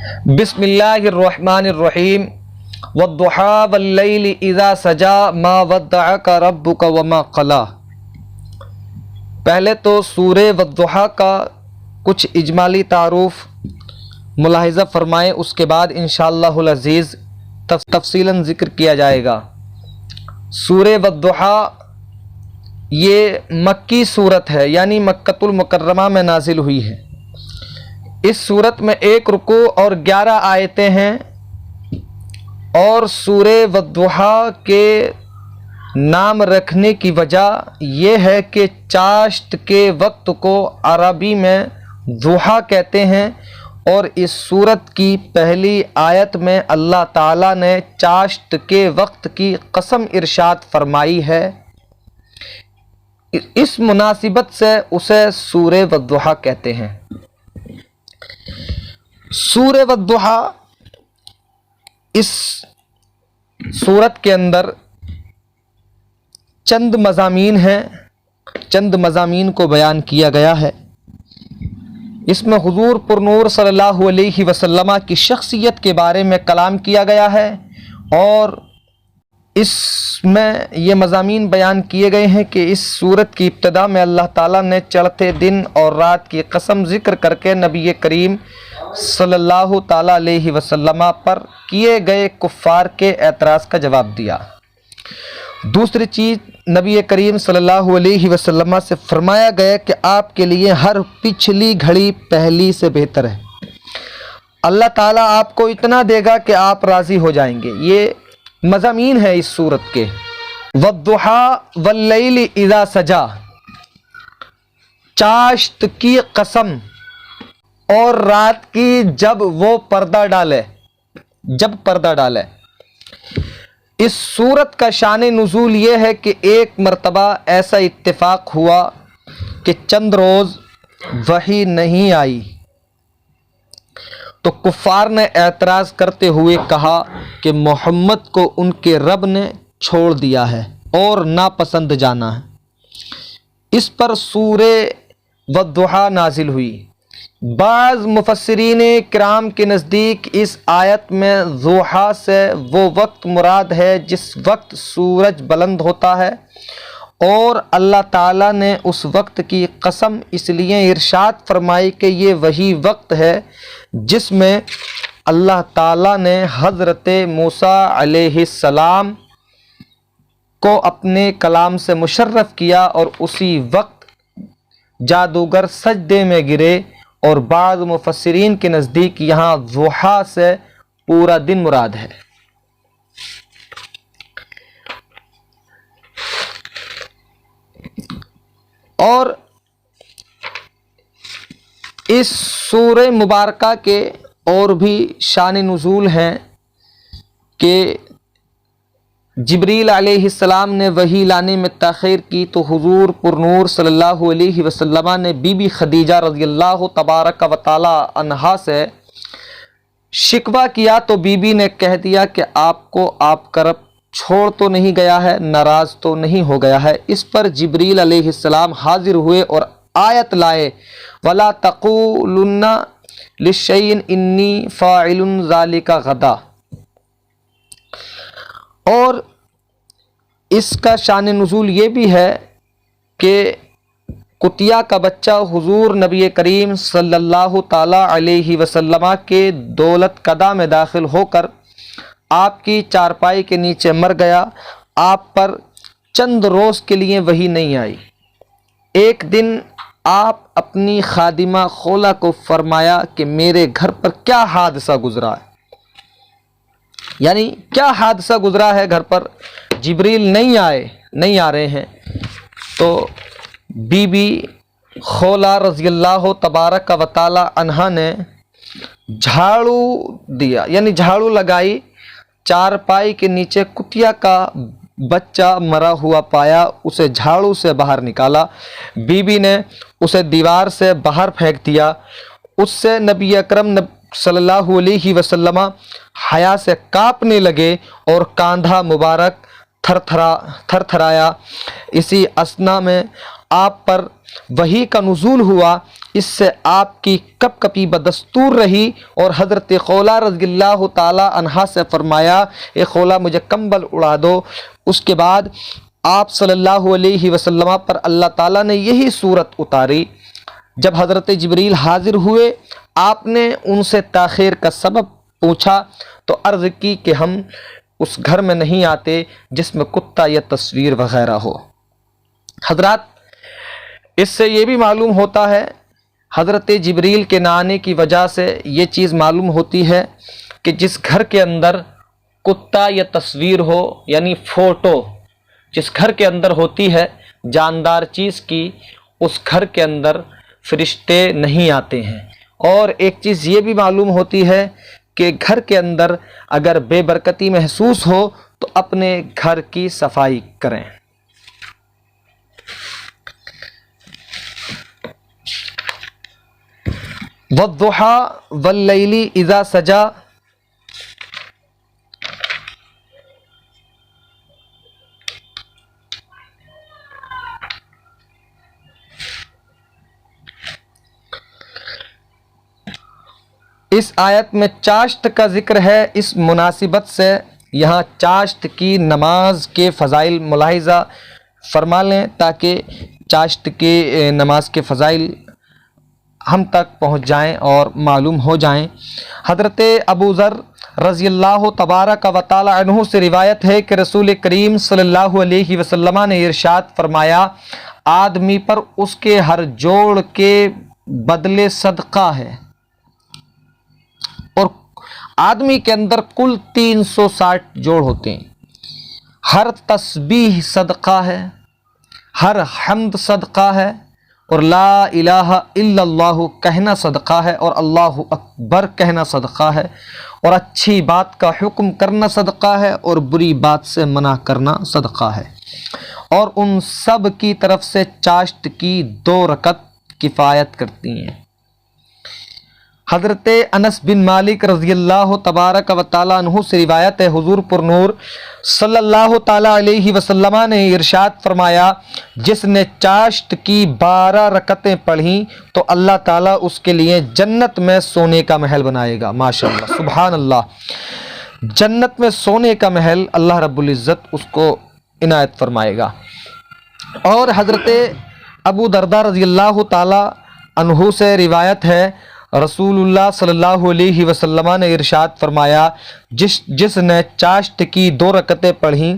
بسم اللہ الرحمن الرحیم والضحی واللیل اذا سجا ما ودعک ربک وما قلی۔ پہلے تو سورہ والضحی کا کچھ اجمالی تعارف ملاحظہ فرمائیں، اس کے بعد انشاءاللہ العزیز تفصیلاً ذکر کیا جائے گا۔ سورہ والضحی یہ مکی صورت ہے، یعنی مکۃ المکرمہ میں نازل ہوئی ہے۔ اس صورت میں 1 رکوع اور 11 آیتیں ہیں، اور سورہ والضحی کے نام رکھنے کی وجہ یہ ہے کہ چاشت کے وقت کو عربی میں ضحیٰ کہتے ہیں، اور اس صورت کی پہلی آیت میں اللہ تعالیٰ نے چاشت کے وقت کی قسم ارشاد فرمائی ہے، اس مناسبت سے اسے سورہ والضحی کہتے ہیں۔ سورہ والضحی اس سورت کے اندر چند مضامین ہیں، چند مضامین کو بیان کیا گیا ہے۔ اس میں حضور پر نور صلی اللہ علیہ وسلم کی شخصیت کے بارے میں کلام کیا گیا ہے، اور اس میں یہ مضامین بیان کیے گئے ہیں کہ اس سورت کی ابتدا میں اللہ تعالیٰ نے چڑھتے دن اور رات کی قسم ذکر کر کے نبی کریم صلی اللہ تعالیٰ علیہ وسلم پر کیے گئے کفار کے اعتراض کا جواب دیا۔ دوسری چیز، نبی کریم صلی اللہ علیہ وسلم سے فرمایا گیا کہ آپ کے لیے ہر پچھلی گھڑی پہلی سے بہتر ہے، اللہ تعالیٰ آپ کو اتنا دے گا کہ آپ راضی ہو جائیں گے۔ یہ مضامین ہے اس صورت کے۔ والضحی واللیل اذا سجا، چاشت کی قسم اور رات کی جب وہ پردہ ڈالے۔ اس صورت کا شان نزول یہ ہے کہ ایک مرتبہ ایسا اتفاق ہوا کہ چند روز وحی نہیں آئی، تو کفار نے اعتراض کرتے ہوئے کہا کہ محمد کو ان کے رب نے چھوڑ دیا ہے اور ناپسند جانا ہے۔ اس پر سورہ والضحی نازل ہوئی۔ بعض مفسرین کرام کے نزدیک اس آیت میں ضحیٰ سے وہ وقت مراد ہے جس وقت سورج بلند ہوتا ہے، اور اللہ تعالیٰ نے اس وقت کی قسم اس لیے ارشاد فرمائی کہ یہ وہی وقت ہے جس میں اللہ تعالیٰ نے حضرت موسیٰ علیہ السلام کو اپنے کلام سے مشرف کیا، اور اسی وقت جادوگر سجدے میں گرے۔ اور بعض مفسرین کے نزدیک یہاں ضحیٰ سے پورا دن مراد ہے۔ اور اس سورہ مبارکہ کے اور بھی شان نزول ہیں کہ جبریل علیہ السلام نے وحی لانے میں تاخیر کی تو حضور پر نور صلی اللہ علیہ وسلم نے بی بی خدیجہ رضی اللہ تبارک و تعالی عنہا سے شکوہ کیا، تو بی بی نے کہہ دیا کہ آپ کو آپ کا رب چھوڑ تو نہیں گیا ہے، ناراض تو نہیں ہو گیا ہے۔ اس پر جبریل علیہ السلام حاضر ہوئے اور آیت لائے، وَلَا تَقُولُنَّ لِشَيْءٍ إِنِّي فَاعِلٌ ذَلِكَ غَدًا۔ اور اس کا شان نزول یہ بھی ہے کہ کتیا کا بچہ حضور نبی کریم صلی اللہ تعالیٰ علیہ وسلم کے دولت قدا میں داخل ہو کر آپ کی چارپائی کے نیچے مر گیا۔ آپ پر چند روز کے لیے وحی نہیں آئی۔ ایک دن آپ اپنی خادمہ خولا کو فرمایا کہ میرے گھر پر کیا حادثہ گزرا ہے، یعنی کیا حادثہ گزرا ہے، گھر پر جبریل نہیں آ رہے ہیں۔ تو بی بی خولا رضی اللہ تبارک و تعالی عنہا نے جھاڑو دیا، یعنی جھاڑو لگائی، چارپائی کے نیچے کتیا کا بچہ مرا ہوا پایا، اسے جھاڑو سے باہر نکالا، بی بی نے اسے دیوار سے باہر پھینک دیا۔ اس سے نبی اکرم صلی اللہ علیہ وسلم حیا سے کانپنے لگے اور کاندھا مبارک تھر تھرایا۔ اسی اثنا میں آپ پر وحی کا نزول ہوا اس سے آپ کی کپ کپی بدستور رہی اور حضرت خولا رضی اللہ تعالی عنہا سے فرمایا اے خولا مجھے کمبل اڑا دو۔ اس کے بعد آپ صلی اللہ علیہ وسلم پر اللہ تعالیٰ نے یہی صورت اتاری۔ جب حضرت جبریل حاضر ہوئے آپ نے ان سے تاخیر کا سبب پوچھا تو عرض کی کہ ہم اس گھر میں نہیں آتے جس میں کتا یا تصویر وغیرہ ہو۔ حضرات اس سے یہ بھی معلوم ہوتا ہے، حضرت جبریل کے نہ آنے کی وجہ سے یہ چیز معلوم ہوتی ہے کہ جس گھر کے اندر کتا یا تصویر ہو، یعنی فوٹو جس گھر کے اندر ہوتی ہے جاندار چیز کی، اس گھر کے اندر فرشتے نہیں آتے ہیں۔ اور ایک چیز یہ بھی معلوم ہوتی ہے کہ گھر کے اندر اگر بے برکتی محسوس ہو تو اپنے گھر کی صفائی کریں۔ وَالضُّحَىٰ وَاللَّيْلِ إِذَا سَجَىٰ، اس آیت میں چاشت کا ذکر ہے۔ اس مناسبت سے یہاں چاشت کی نماز کے فضائل ملاحظہ فرما لیں تاکہ چاشت کی نماز کے فضائل ہم تک پہنچ جائیں اور معلوم ہو جائیں۔ حضرت ابو ذر رضی اللہ تبارک و تعالی عنہ سے روایت ہے کہ رسول کریم صلی اللہ علیہ وسلم نے ارشاد فرمایا آدمی پر اس کے ہر جوڑ کے بدلے صدقہ ہے، اور آدمی کے اندر کل 360 جوڑ ہوتے ہیں۔ ہر تسبیح صدقہ ہے، ہر حمد صدقہ ہے، اور لا الہ الا اللہ کہنا صدقہ ہے، اور اللہ اکبر کہنا صدقہ ہے، اور اچھی بات کا حکم کرنا صدقہ ہے، اور بری بات سے منع کرنا صدقہ ہے، اور ان سب کی طرف سے چاشت کی 2 رکعت کفایت کرتی ہیں۔ حضرت انس بن مالک رضی اللہ تبارک و تعالی عنہ سے روایت ہے حضور پر نور صلی اللہ تعالی علیہ وسلم نے ارشاد فرمایا جس نے چاشت کی 12 رکعتیں پڑھیں تو اللہ تعالیٰ اس کے لیے جنت میں سونے کا محل بنائے گا۔ ماشاءاللہ سبحان اللہ، جنت میں سونے کا محل اللہ رب العزت اس کو عنایت فرمائے گا۔ اور حضرت ابو درداء رضی اللہ تعالی عنہ سے روایت ہے رسول اللہ صلی اللہ علیہ وسلم نے ارشاد فرمایا جس نے چاشت کی 2 رکعتیں پڑھیں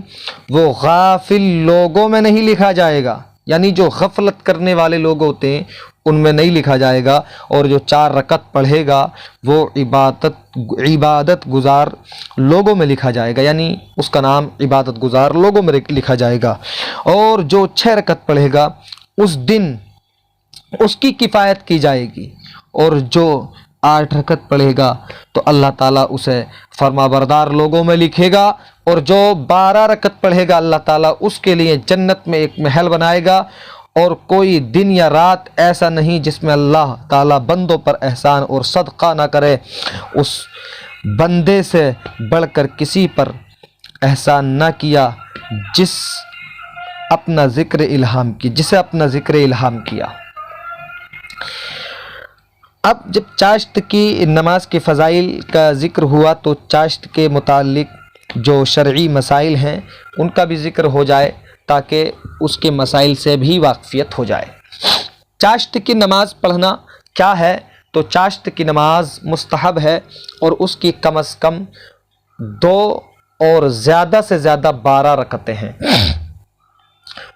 وہ غافل لوگوں میں نہیں لکھا جائے گا، یعنی جو غفلت کرنے والے لوگ ہوتے ہیں ان میں نہیں لکھا جائے گا، اور جو 4 رکعت پڑھے گا وہ عبادت گزار لوگوں میں لکھا جائے گا، یعنی اس کا نام عبادت گزار لوگوں میں لکھا جائے گا، اور جو 6 رکعت پڑھے گا اس دن اس کی کفایت کی جائے گی، اور جو 8 رکعت پڑھے گا تو اللہ تعالیٰ اسے فرما بردار لوگوں میں لکھے گا، اور جو 12 رکعت پڑھے گا اللہ تعالیٰ اس کے لیے جنت میں ایک محل بنائے گا، اور کوئی دن یا رات ایسا نہیں جس میں اللہ تعالیٰ بندوں پر احسان اور صدقہ نہ کرے، اس بندے سے بڑھ کر کسی پر احسان نہ کیا جسے اپنا ذکر الہام کیا۔ اب جب چاشت کی نماز کے فضائل کا ذکر ہوا تو چاشت کے متعلق جو شرعی مسائل ہیں ان کا بھی ذکر ہو جائے تاکہ اس کے مسائل سے بھی واقفیت ہو جائے۔ چاشت کی نماز پڑھنا کیا ہے؟ تو چاشت کی نماز مستحب ہے، اور اس کی کم از کم 2 اور زیادہ سے زیادہ 12 رکعتیں ہیں۔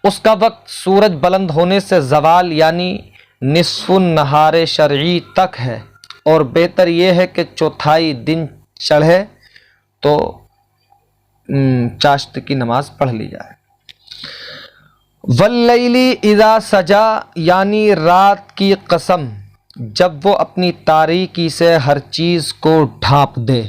اس کا وقت سورج بلند ہونے سے زوال یعنی نصف النہار شرعی تک ہے، اور بہتر یہ ہے کہ 1/4 دن چڑھے تو چاشت کی نماز پڑھ لی جائے۔ واللیل اذا سجا یعنی رات کی قسم جب وہ اپنی تاریکی سے ہر چیز کو ڈھانپ دے۔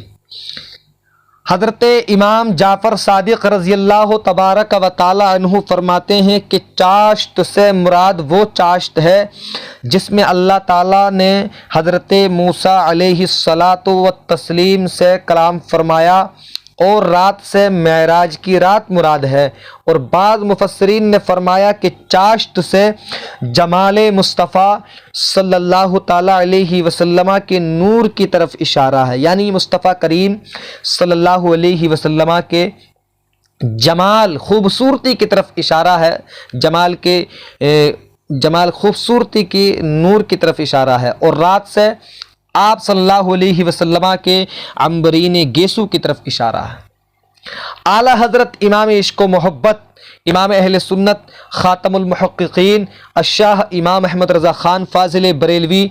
حضرت امام جعفر صادق رضی اللہ تبارک و تعالی عنہ فرماتے ہیں کہ چاشت سے مراد وہ چاشت ہے جس میں اللہ تعالیٰ نے حضرت موسیٰ علیہ الصلاۃ والتسلیم سے کلام فرمایا اور رات سے معراج کی رات مراد ہے۔ اور بعض مفسرین نے فرمایا کہ چاشت سے جمال مصطفیٰ صلی اللہ تعالیٰ علیہ وسلم کے نور کی طرف اشارہ ہے، یعنی مصطفیٰ کریم صلی اللہ علیہ وسلم کے جمال خوبصورتی کی طرف اشارہ ہے، جمال خوبصورتی کی نور کی طرف اشارہ ہے۔ اور رات سے آپ صلی اللہ علیہ وسلم کے عنبرین گیسو کی طرف اشارہ ہے۔ اعلیٰ حضرت امام عشق و محبت، امام اہل سنت، خاتم المحققین الشاہ امام احمد رضا خان فاضل بریلوی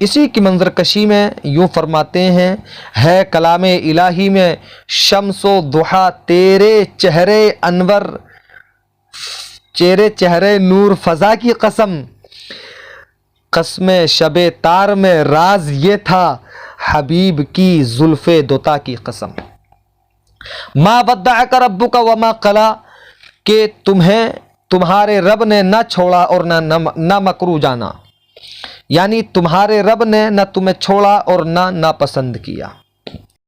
اسی کی منظر کشی میں یوں فرماتے ہیں، ہے کلام الہی میں شمس و ضحیٰ تیرے چہرے انور، چہرے نور فضا کی قسم، قسم شب تار میں راز یہ تھا، حبیب کی زلف دوتا کی قسم۔ ما ودعک ربک وما قلا، کہ تمہارے رب نے نہ چھوڑا اور نہ مکرو جانا، یعنی تمہارے رب نے نہ تمہیں چھوڑا اور نہ ناپسند کیا۔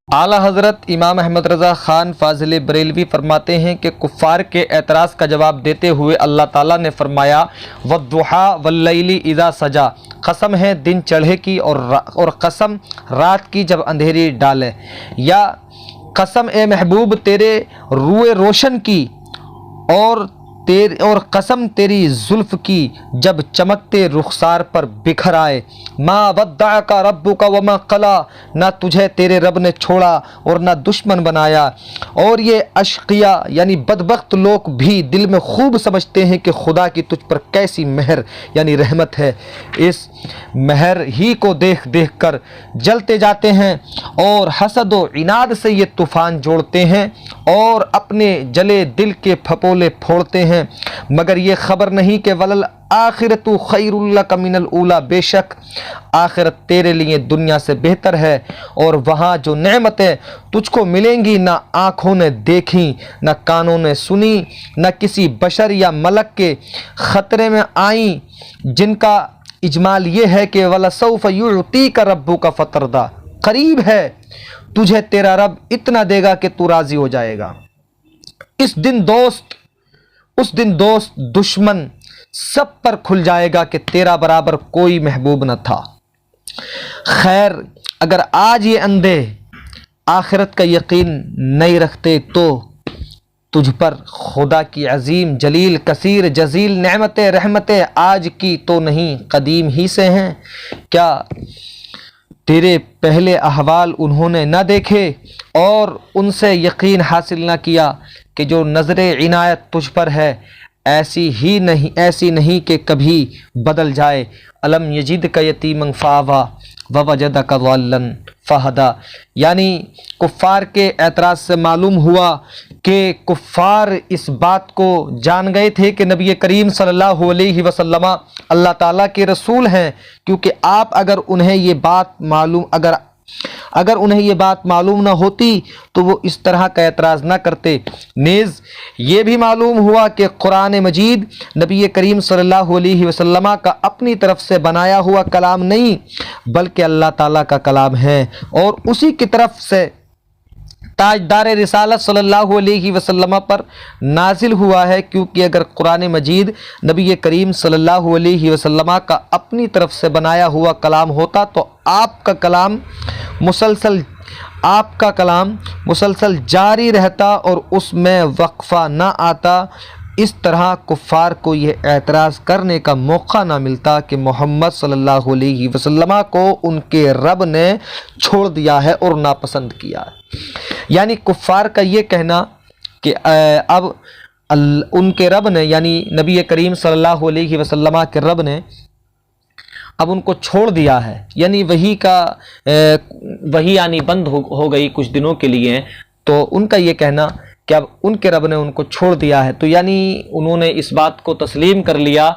اعلیٰ حضرت امام احمد رضا خان فاضل بریلوی فرماتے ہیں کہ کفار کے اعتراض کا جواب دیتے ہوئے اللہ تعالیٰ نے فرمایا والضحیٰ واللیل اذا سجا، قسم ہے دن چڑھے کی اور قسم رات کی جب اندھیری ڈالے، یا قسم اے محبوب تیرے روئے روشن کی، اور قسم تیری زلف کی جب چمکتے رخسار پر بکھر آئے۔ ما ودعک ربک وما قلا، نہ تجھے تیرے رب نے چھوڑا اور نہ دشمن بنایا۔ اور یہ اشقیاء یعنی بدبخت لوگ بھی دل میں خوب سمجھتے ہیں کہ خدا کی تجھ پر کیسی مہر یعنی رحمت ہے، اس مہر ہی کو دیکھ دیکھ کر جلتے جاتے ہیں اور حسد و عناد سے یہ طوفان جوڑتے ہیں اور اپنے جلے دل کے پھپولے پھوڑتے ہیں، مگر یہ خبر نہیں کہ ولل آخرت خیر لک من الاولی، بے شک آخرت تیرے لیے دنیا سے بہتر ہے، اور وہاں جو نعمتیں تجھ کو ملیں گی نہ آنکھوں نے دیکھیں نہ کانوں نے سنی نہ کسی بشر یا ملک کے خطرے میں آئیں، جن کا اجمال یہ ہے کہ وَلَسَوْفَ يُعْطِيكَ رَبُّكَ فَتَرْضَىٰ، قریب ہے تجھے تیرا رب اتنا دے گا کہ تو راضی ہو جائے گا۔ اس دن دوست دشمن سب پر کھل جائے گا کہ تیرا برابر کوئی محبوب نہ تھا۔ خیر اگر آج یہ اندھے آخرت کا یقین نہیں رکھتے تو تجھ پر خدا کی عظیم جلیل کثیر جزیل نعمتیں رحمتیں آج کی تو نہیں قدیم ہی سے ہیں، کیا تیرے پہلے احوال انہوں نے نہ دیکھے اور ان سے یقین حاصل نہ کیا کہ جو نظر عنایت تجھ پر ہے ایسی نہیں کہ کبھی بدل جائے۔ الم یجدک یتیما فآویٰ ووجدک ضالا فہدیٰ، یعنی کفار کے اعتراض سے معلوم ہوا کہ کفار اس بات کو جان گئے تھے کہ نبی کریم صلی اللہ علیہ وسلم اللہ تعالیٰ کے رسول ہیں، کیونکہ اگر انہیں یہ بات معلوم نہ ہوتی تو وہ اس طرح کا اعتراض نہ کرتے۔ نیز یہ بھی معلوم ہوا کہ قرآن مجید نبی کریم صلی اللہ علیہ وسلم کا اپنی طرف سے بنایا ہوا کلام نہیں بلکہ اللہ تعالیٰ کا کلام ہے، اور اسی کی طرف سے تاجدار رسالت صلی اللہ علیہ وسلم پر نازل ہوا ہے، کیونکہ اگر قرآن مجید نبی کریم صلی اللہ علیہ وسلم کا اپنی طرف سے بنایا ہوا کلام ہوتا تو آپ کا کلام مسلسل جاری رہتا اور اس میں وقفہ نہ آتا۔ اس طرح کفار کو یہ اعتراض کرنے کا موقع نہ ملتا کہ محمد صلی اللہ علیہ وسلم کو ان کے رب نے چھوڑ دیا ہے اور ناپسند کیا ہے۔ یعنی کفار کا یہ کہنا کہ اب ان کے رب نے یعنی نبی کریم صلی اللہ علیہ وسلم کے رب نے اب ان کو چھوڑ دیا ہے، یعنی وہی آنی بند ہو گئی کچھ دنوں کے لیے، تو ان کا یہ کہنا کہ اب ان کے رب نے ان کو چھوڑ دیا ہے، تو یعنی انہوں نے اس بات کو تسلیم کر لیا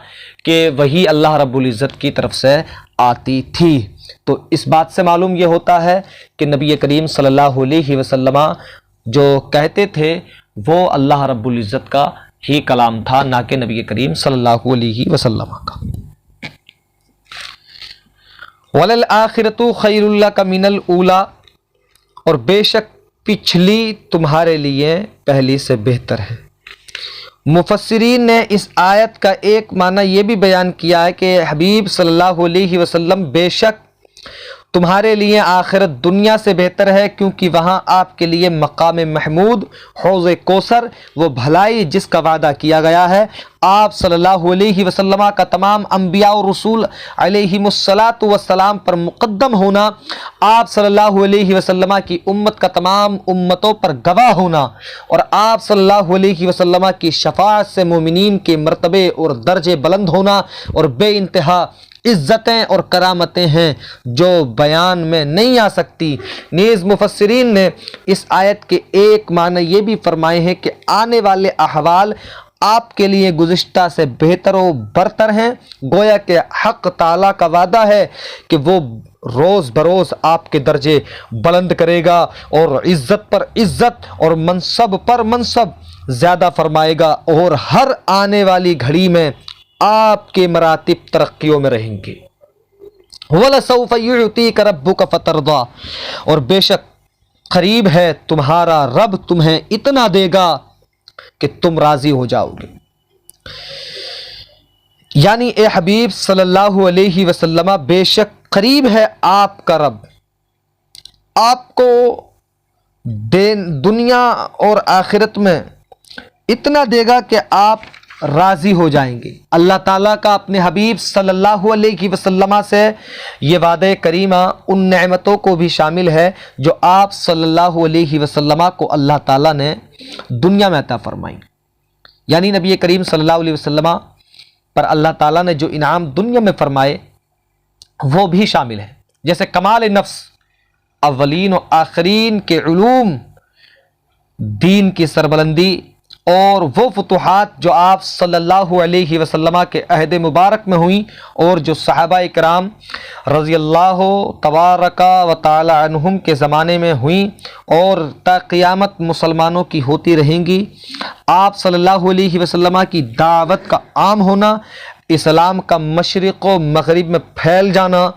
کہ وہی اللہ رب العزت کی طرف سے آتی تھی۔ تو اس بات سے معلوم یہ ہوتا ہے کہ نبی کریم صلی اللہ علیہ وسلم جو کہتے تھے وہ اللہ رب العزت کا ہی کلام تھا، نہ کہ نبی کریم صلی اللہ علیہ وسلم کا۔ وَلَلْآخِرَةُ خَيْرٌ لَكَ مِنَ الْأُولَىٰ، اور بے شک پچھلی تمہارے لیے پہلی سے بہتر ہے۔ مفسرین نے اس آیت کا ایک معنی یہ بھی بیان کیا ہے کہ حبیب صلی اللہ علیہ وسلم بے شک تمہارے لیے آخرت دنیا سے بہتر ہے، کیونکہ وہاں آپ کے لیے مقام محمود، حوض کوثر، وہ بھلائی جس کا وعدہ کیا گیا ہے، آپ صلی اللہ علیہ وسلم کا تمام انبیاء و رسول علیہم الصلاۃ والسلام پر مقدم ہونا، آپ صلی اللہ علیہ وسلم کی امت کا تمام امتوں پر گواہ ہونا، اور آپ صلی اللہ علیہ وسلم کی شفاعت سے مومنین کے مرتبے اور درجے بلند ہونا، اور بے انتہا عزتیں اور کرامتیں ہیں جو بیان میں نہیں آ سکتی۔ نیز مفسرین نے اس آیت کے ایک معنی یہ بھی فرمائے ہیں کہ آنے والے احوال آپ کے لیے گزشتہ سے بہتر و برتر ہیں، گویا کہ حق تعالیٰ کا وعدہ ہے کہ وہ روز بروز آپ کے درجے بلند کرے گا، اور عزت پر عزت اور منصب پر منصب زیادہ فرمائے گا، اور ہر آنے والی گھڑی میں آپ کے مراتب ترقیوں میں رہیں گے۔ وَلَسَوْفَ يُعْطِيكَ رَبُّكَ فَتَرْضَىٰ، اور بے شک قریب ہے تمہارا رب تمہیں اتنا دے گا کہ تم راضی ہو جاؤ گے۔ یعنی اے حبیب صلی اللہ علیہ وسلم، بے شک قریب ہے آپ کا رب، آپ کو دنیا اور آخرت میں اتنا دے گا کہ آپ راضی ہو جائیں گے۔ اللہ تعالیٰ کا اپنے حبیب صلی اللہ علیہ وسلم سے یہ وعدہ کریمہ ان نعمتوں کو بھی شامل ہے جو آپ صلی اللہ علیہ وسلم کو اللہ تعالیٰ نے دنیا میں عطا فرمائی، یعنی نبی کریم صلی اللہ علیہ وسلم پر اللہ تعالیٰ نے جو انعام دنیا میں فرمائے وہ بھی شامل ہے، جیسے کمال نفس، اولین و آخرین کے علوم، دین کی سربلندی، اور وہ فتوحات جو آپ صلی اللہ علیہ وسلم کے عہد مبارک میں ہوئیں اور جو صحابہ کرام رضی اللہ تبارک و تعالی عنہم کے زمانے میں ہوئیں اور تا قیامت مسلمانوں کی ہوتی رہیں گی، آپ صلی اللہ علیہ وسلم کی دعوت کا عام ہونا، اسلام کا مشرق و مغرب میں پھیل جانا،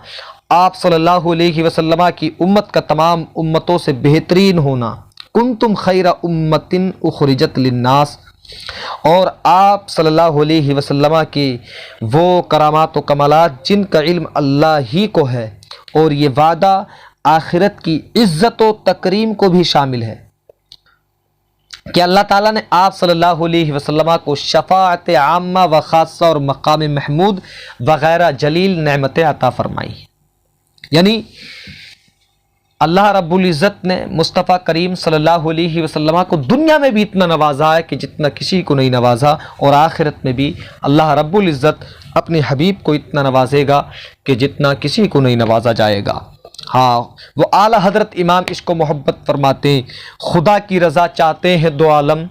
آپ صلی اللہ علیہ وسلم کی امت کا تمام امتوں سے بہترین ہونا، کنتم خیر امت اخرجت للناس، اور آپ صلی اللہ علیہ وسلم کی وہ کرامات و کمالات جن کا علم اللہ ہی کو ہے، اور یہ وعدہ آخرت کی عزت و تکریم کو بھی شامل ہے کہ اللہ تعالیٰ نے آپ صلی اللہ علیہ وسلم کو شفاعت عامہ و خاصہ اور مقام محمود وغیرہ جلیل نعمتیں عطا فرمائی۔ یعنی اللہ رب العزت نے مصطفیٰ کریم صلی اللہ علیہ وسلم کو دنیا میں بھی اتنا نوازا ہے کہ جتنا کسی کو نہیں نوازا، اور آخرت میں بھی اللہ رب العزت اپنے حبیب کو اتنا نوازے گا کہ جتنا کسی کو نہیں نوازا جائے گا۔ ہاں، وہ اعلیٰ حضرت امام عشق و محبت فرماتے ہیں، خدا کی رضا چاہتے ہیں دو عالم،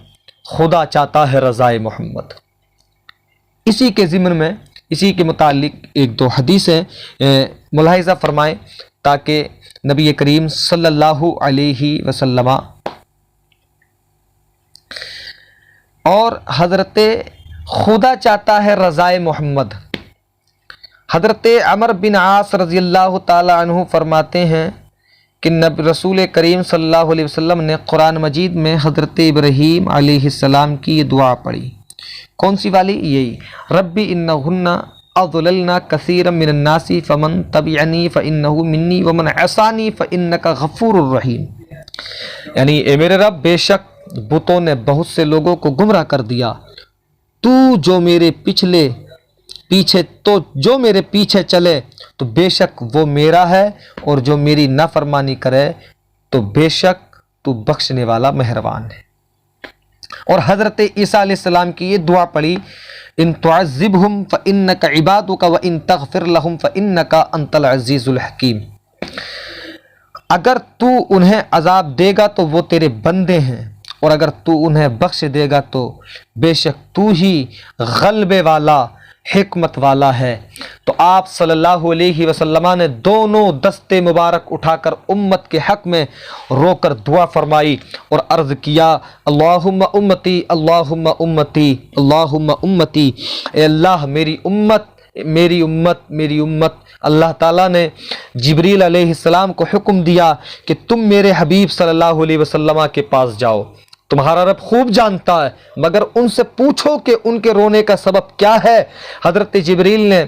خدا چاہتا ہے رضائے محمد۔ اسی کے ضمن میں اسی کے متعلق ایک دو حدیثیں ملاحظہ فرمائیں تاکہ نبی کریم صلی اللہ علیہ وسلم اور حضرت خدا چاہتا ہے رضائے محمد، حضرت عمر بن عاص رضی اللہ تعالی عنہ فرماتے ہیں کہ رسول کریم صلی اللہ علیہ وسلم نے قرآن مجید میں حضرت ابراہیم علیہ السلام کی یہ دعا پڑھی۔ کون سی والی؟ یہی، ربی انہن اضللنا کثیرا من الناس فمن تبعنی فانہ منی ومن عصانی فانک غفور الرحیم، یعنی اے میرے رب، بے شک بتوں نے بہت سے لوگوں کو گمراہ کر دیا، تو جو میرے پیچھے چلے تو بے شک وہ میرا ہے، اور جو میری نافرمانی کرے تو بے شک تو بخشنے والا مہربان ہے۔ اور حضرت عیسیٰ علیہ السلام کی یہ دعا پڑھی، ان تعذبہم فانک عبادک وان تغفر لہم فانک انت العزیز الحکیم، اگر تو انہیں عذاب دے گا تو وہ تیرے بندے ہیں، اور اگر تو انہیں بخش دے گا تو بے شک تو ہی غلبے والا حکمت والا ہے۔ تو آپ صلی اللہ علیہ وسلم نے دونوں دستے مبارک اٹھا کر امت کے حق میں رو کر دعا فرمائی اور عرض کیا، اللہم امتی اللہم امتی اللہم امتی، اے اللہ میری امت میری امت میری امت، اللہ تعالیٰ نے جبریل علیہ السلام کو حکم دیا کہ تم میرے حبیب صلی اللہ علیہ وسلم کے پاس جاؤ، تمہارا رب خوب جانتا ہے، مگر ان سے پوچھو کہ ان کے رونے کا سبب کیا ہے۔ حضرت جبریل نے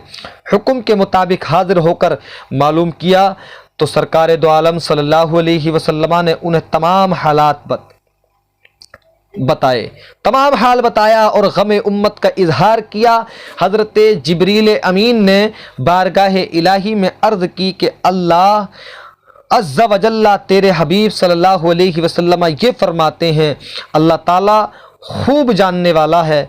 حکم کے مطابق حاضر ہو کر معلوم کیا تو سرکار دو عالم صلی اللہ علیہ وسلم نے انہیں تمام حالات بتائے، تمام حال بتایا اور غم امت کا اظہار کیا۔ حضرت جبریل امین نے بارگاہ الہی میں عرض کی کہ اللہ عز و جل تیرے حبیب صلی اللہ علیہ وسلم یہ فرماتے ہیں، اللہ تعالیٰ خوب جاننے والا ہے،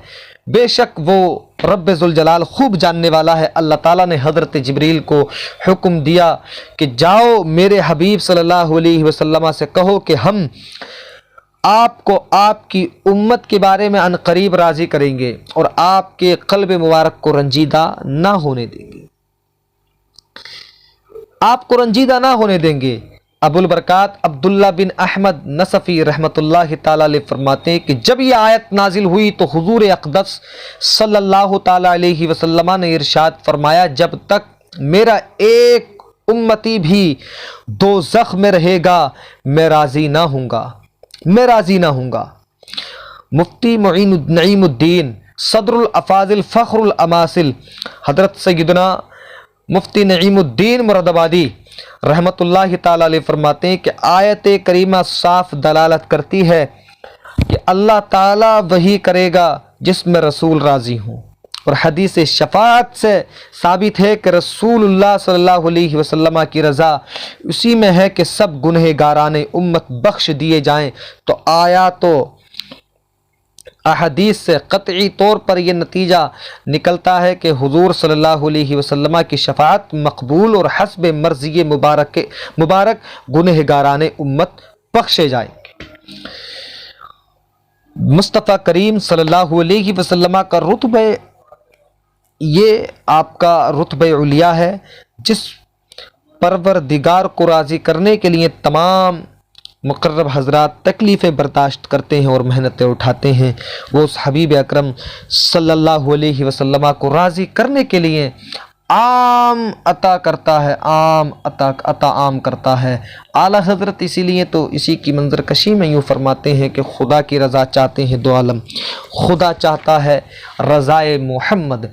بے شک وہ رب ذوالجلال خوب جاننے والا ہے۔ اللہ تعالیٰ نے حضرت جبریل کو حکم دیا کہ جاؤ میرے حبیب صلی اللہ علیہ وسلم سے کہو کہ ہم آپ کو آپ کی امت کے بارے میں عن قریب راضی کریں گے اور آپ کے قلب مبارک کو رنجیدہ نہ ہونے دیں گے، آپ کو رنجیدہ نہ ہونے دیں گے۔ ابو البرکات عبداللہ بن احمد نصفی رحمۃ اللہ تعالی علیہ فرماتے ہیں کہ جب یہ آیت نازل ہوئی تو حضور اقدس صلی اللہ تعالی علیہ وسلم نے ارشاد فرمایا، جب تک میرا ایک امتی بھی دوزخ میں رہے گا میں راضی نہ ہوں گا، میں راضی نہ ہوں گا۔ مفتی نعیم الدین صدر الافاضل فخر الاماثل حضرت سیدنا مفتی نعیم الدین مرادآبادی رحمۃ اللہ تعالی علیہ فرماتے ہیں کہ آیت کریمہ صاف دلالت کرتی ہے کہ اللہ تعالیٰ وہی کرے گا جس میں رسول راضی ہوں، اور حدیث شفاعت سے ثابت ہے کہ رسول اللہ صلی اللہ علیہ وسلم کی رضا اسی میں ہے کہ سب گنہگاران امت بخش دیے جائیں۔ تو آیات و احادیث سے قطعی طور پر یہ نتیجہ نکلتا ہے کہ حضور صلی اللہ علیہ وسلم کی شفاعت مقبول اور حسب مرضی مبارک گنہگاران امت بخشے جائیں گے۔ مصطفیٰ کریم صلی اللہ علیہ وسلم کا رتبہ، یہ آپ کا رتبہ علیٰ ہے، جس پروردگار کو راضی کرنے کے لیے تمام مقرب حضرات تکلیفیں برداشت کرتے ہیں اور محنتیں اٹھاتے ہیں، وہ اس حبیب اکرم صلی اللہ علیہ وسلم کو راضی کرنے کے لیے عام عطا کرتا ہے، عام عطا عام کرتا ہے۔ اعلیٰ حضرت اسی لیے تو اسی کی منظر کشی میں یوں فرماتے ہیں کہ خدا کی رضا چاہتے ہیں دو عالم، خدا چاہتا ہے رضائے محمد۔